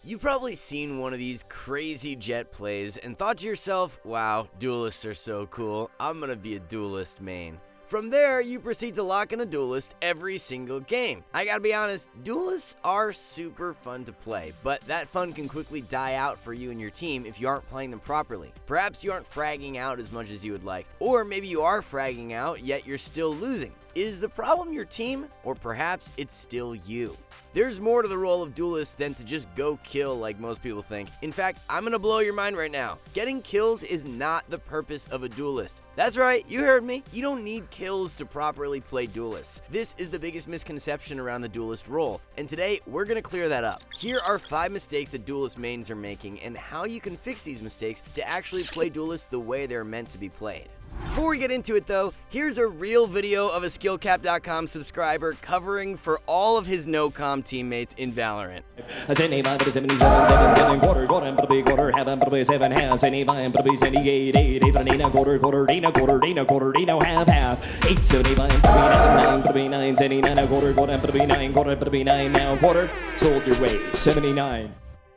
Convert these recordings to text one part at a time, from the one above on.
You've probably seen one of these crazy Jett plays and thought to yourself, wow, duelists are so cool, I'm gonna be a duelist main. From there, you proceed to lock in a duelist every single game. I gotta be honest, duelists are super fun to play, but that fun can quickly die out for you and your team if you aren't playing them properly. Perhaps you aren't fragging out as much as you would like, or maybe you are fragging out, yet you're still losing. Is the problem your team, or perhaps it's still you? There's more to the role of duelist than to just go kill like most people think. In fact, I'm gonna blow your mind right now. Getting kills is not the purpose of a duelist. That's right, you heard me. You don't need kills to properly play duelists. This is the biggest misconception around the duelist role, and today we're gonna clear that up. Here are 5 mistakes that duelist mains are making and how you can fix these mistakes to actually play duelists the way they're meant to be played. Before we get into it though, here's a real video of a SkillCapped.com subscriber covering for all of his no-com teammates in Valorant. Sold your way, 79.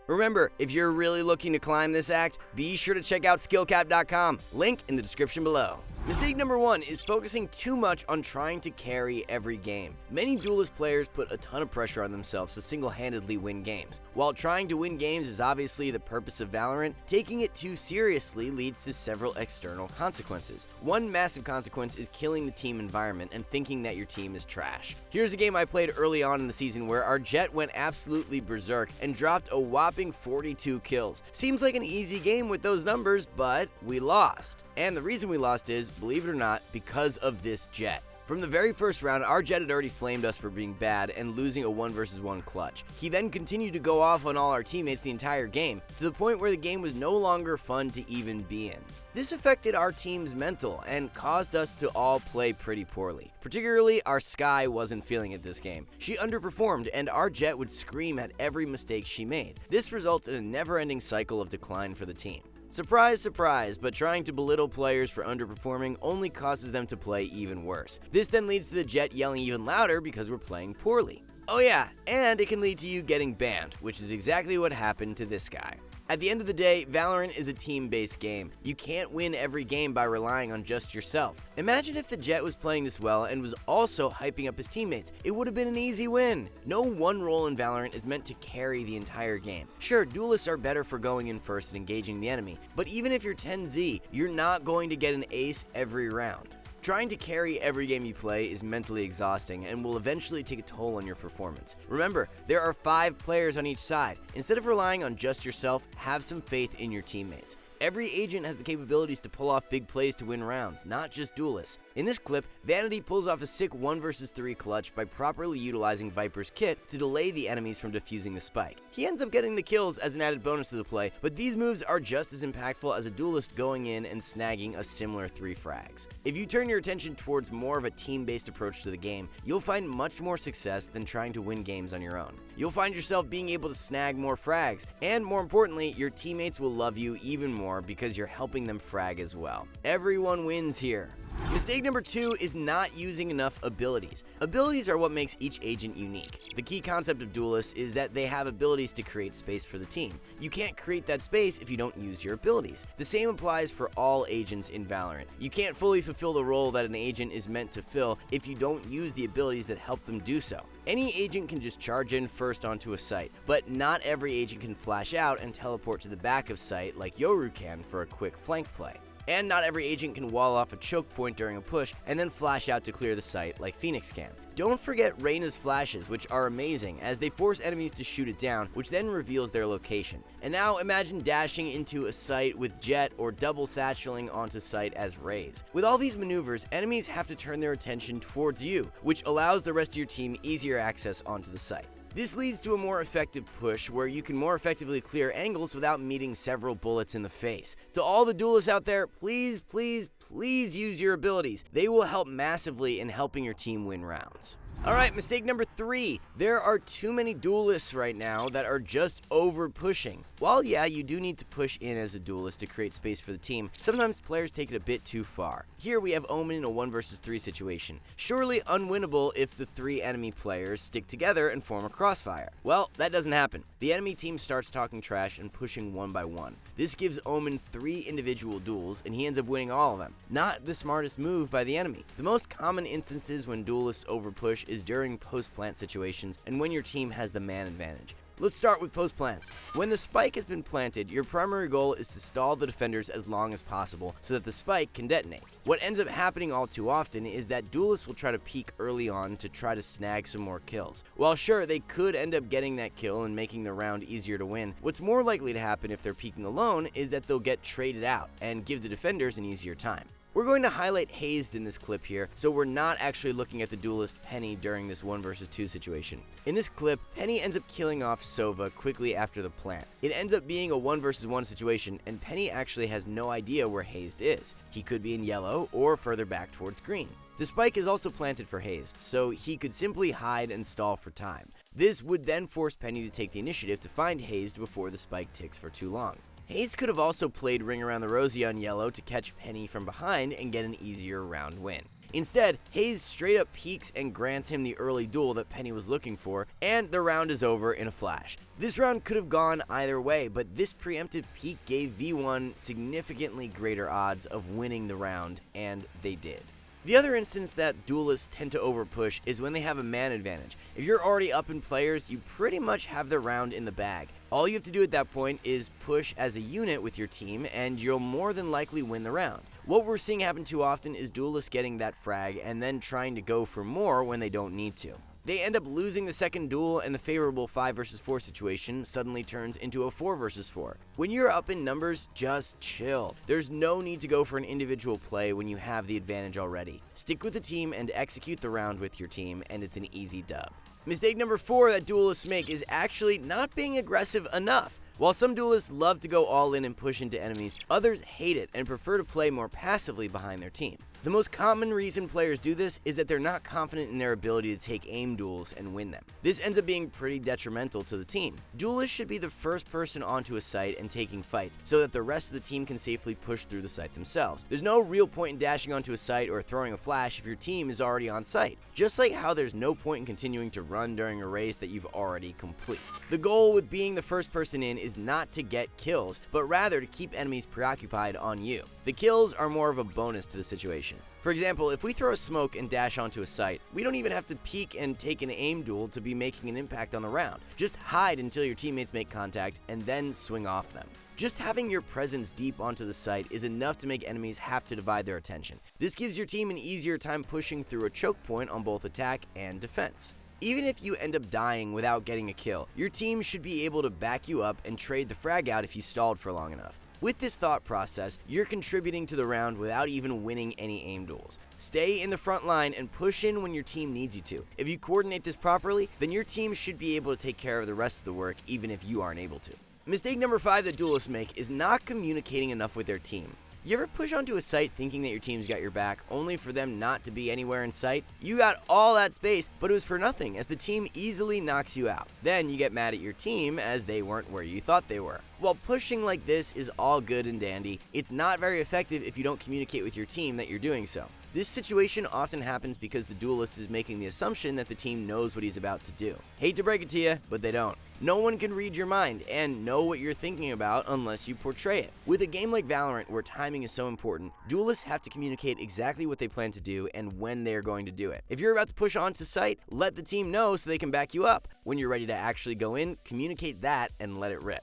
Remember, if you're really looking to climb this act, be sure to check out SkillCapped.com, link in the description below. Mistake number 1 is focusing too much on trying to carry every game. Many duelist players put a ton of pressure on themselves to single-handedly win games. While trying to win games is obviously the purpose of Valorant, taking it too seriously leads to several external consequences. One massive consequence is killing the team environment and thinking that your team is trash. Here's a game I played early on in the season where our Jett went absolutely berserk and dropped a whopping 42 kills. Seems like an easy game with those numbers, but we lost. And the reason we lost is, believe it or not, because of this Jett. From the very first round, our Jett had already flamed us for being bad and losing a 1 vs 1 clutch. He then continued to go off on all our teammates the entire game, to the point where the game was no longer fun to even be in. This affected our team's mental and caused us to all play pretty poorly. Particularly, our Skye wasn't feeling it this game. She underperformed and our Jett would scream at every mistake she made. This results in a never-ending cycle of decline for the team. Surprise, surprise, but trying to belittle players for underperforming only causes them to play even worse. This then leads to the Jett yelling even louder because we're playing poorly. Oh yeah, and it can lead to you getting banned, which is exactly what happened to this guy. At the end of the day, Valorant is a team-based game. You can't win every game by relying on just yourself. Imagine if the Jett was playing this well and was also hyping up his teammates. It would have been an easy win. No one role in Valorant is meant to carry the entire game. Sure, duelists are better for going in first and engaging the enemy, but even if you're 10Z, you're not going to get an ace every round. Trying to carry every game you play is mentally exhausting and will eventually take a toll on your performance. Remember, there are 5 players on each side. Instead of relying on just yourself, have some faith in your teammates. Every agent has the capabilities to pull off big plays to win rounds, not just duelists. In this clip, Vanity pulls off a sick 1 vs 3 clutch by properly utilizing Viper's kit to delay the enemies from defusing the spike. He ends up getting the kills as an added bonus to the play, but these moves are just as impactful as a duelist going in and snagging a similar 3 frags. If you turn your attention towards more of a team-based approach to the game, you'll find much more success than trying to win games on your own. You'll find yourself being able to snag more frags, and more importantly, your teammates will love you even more because you're helping them frag as well. Everyone wins here. Mistake number 2 is not using enough abilities. Abilities are what makes each agent unique. The key concept of duelists is that they have abilities to create space for the team. You can't create that space if you don't use your abilities. The same applies for all agents in Valorant. You can't fully fulfill the role that an agent is meant to fill if you don't use the abilities that help them do so. Any agent can just charge in first onto a site, but not every agent can flash out and teleport to the back of site like Yoru can for a quick flank play. And not every agent can wall off a choke point during a push and then flash out to clear the site like Phoenix can. Don't forget Reyna's flashes, which are amazing as they force enemies to shoot it down, which then reveals their location. And now imagine dashing into a site with Jett or double satcheling onto site as Raze. With all these maneuvers, enemies have to turn their attention towards you, which allows the rest of your team easier access onto the site. This leads to a more effective push where you can more effectively clear angles without meeting several bullets in the face. To all the duelists out there, please, please, please use your abilities. They will help massively in helping your team win rounds. Alright, mistake number 3. There are too many duelists right now that are just over-pushing. While yeah, you do need to push in as a duelist to create space for the team, sometimes players take it a bit too far. Here we have Omen in a 1 vs 3 situation. Surely unwinnable if the 3 enemy players stick together and form a crossfire. Well, that doesn't happen. The enemy team starts talking trash and pushing one by one. This gives Omen 3 individual duels, and he ends up winning all of them. Not the smartest move by the enemy. The most common instances when duelists overpush is during post-plant situations and when your team has the man advantage. Let's start with post plants. When the spike has been planted, your primary goal is to stall the defenders as long as possible so that the spike can detonate. What ends up happening all too often is that duelists will try to peek early on to try to snag some more kills. While sure, they could end up getting that kill and making the round easier to win, what's more likely to happen if they're peeking alone is that they'll get traded out and give the defenders an easier time. We're going to highlight Hazed in this clip here, so we're not actually looking at the duelist Penny during this 1 versus 2 situation. In this clip, Penny ends up killing off Sova quickly after the plant. It ends up being a 1 versus 1 situation, and Penny actually has no idea where Hazed is. He could be in yellow or further back towards green. The spike is also planted for Hazed, so he could simply hide and stall for time. This would then force Penny to take the initiative to find Hazed before the spike ticks for too long. Hazed could have also played Ring Around the Rosie on yellow to catch Penny from behind and get an easier round win. Instead, Hazed straight up peeks and grants him the early duel that Penny was looking for, and the round is over in a flash. This round could have gone either way, but this preemptive peek gave V1 significantly greater odds of winning the round, and they did. The other instance that duelists tend to overpush is when they have a man advantage. If you're already up in players, you pretty much have the round in the bag. All you have to do at that point is push as a unit with your team, and you'll more than likely win the round. What we're seeing happen too often is duelists getting that frag and then trying to go for more when they don't need to. They end up losing the second duel, and the favorable 5 versus 4 situation suddenly turns into a 4 versus 4. When you're up in numbers, just chill. There's no need to go for an individual play when you have the advantage already. Stick with the team and execute the round with your team, and it's an easy dub. Mistake number 4 that duelists make is actually not being aggressive enough. While some duelists love to go all in and push into enemies, others hate it and prefer to play more passively behind their team. The most common reason players do this is that they're not confident in their ability to take aim duels and win them. This ends up being pretty detrimental to the team. Duelists should be the first person onto a site and taking fights so that the rest of the team can safely push through the site themselves. There's no real point in dashing onto a site or throwing a flash if your team is already on site, just like how there's no point in continuing to run during a race that you've already complete. The goal with being the first person in is not to get kills, but rather to keep enemies preoccupied on you. The kills are more of a bonus to the situation. For example, if we throw a smoke and dash onto a site, we don't even have to peek and take an aim duel to be making an impact on the round. Just hide until your teammates make contact and then swing off them. Just having your presence deep onto the site is enough to make enemies have to divide their attention. This gives your team an easier time pushing through a choke point on both attack and defense. Even if you end up dying without getting a kill, your team should be able to back you up and trade the frag out if you stalled for long enough. With this thought process, you're contributing to the round without even winning any aim duels. Stay in the front line and push in when your team needs you to. If you coordinate this properly, then your team should be able to take care of the rest of the work even if you aren't able to. Mistake number 5 that duelists make is not communicating enough with their team. You ever push onto a site thinking that your team's got your back, only for them not to be anywhere in sight? You got all that space, but it was for nothing, as the team easily knocks you out. Then you get mad at your team as they weren't where you thought they were. While pushing like this is all good and dandy, it's not very effective if you don't communicate with your team that you're doing so. This situation often happens because the duelist is making the assumption that the team knows what he's about to do. Hate to break it to you, but they don't. No one can read your mind and know what you're thinking about unless you portray it. With a game like Valorant, where timing is so important, duelists have to communicate exactly what they plan to do and when they are going to do it. If you're about to push onto site, let the team know so they can back you up. When you're ready to actually go in, communicate that and let it rip.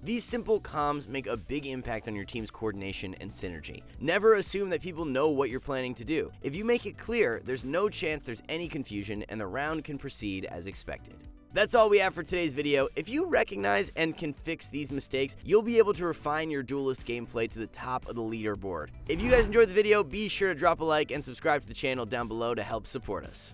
These simple comms make a big impact on your team's coordination and synergy. Never assume that people know what you're planning to do. If you make it clear, there's no chance there's any confusion and the round can proceed as expected. That's all we have for today's video. If you recognize and can fix these mistakes, you'll be able to refine your duelist gameplay to the top of the leaderboard. If you guys enjoyed the video, be sure to drop a like and subscribe to the channel down below to help support us.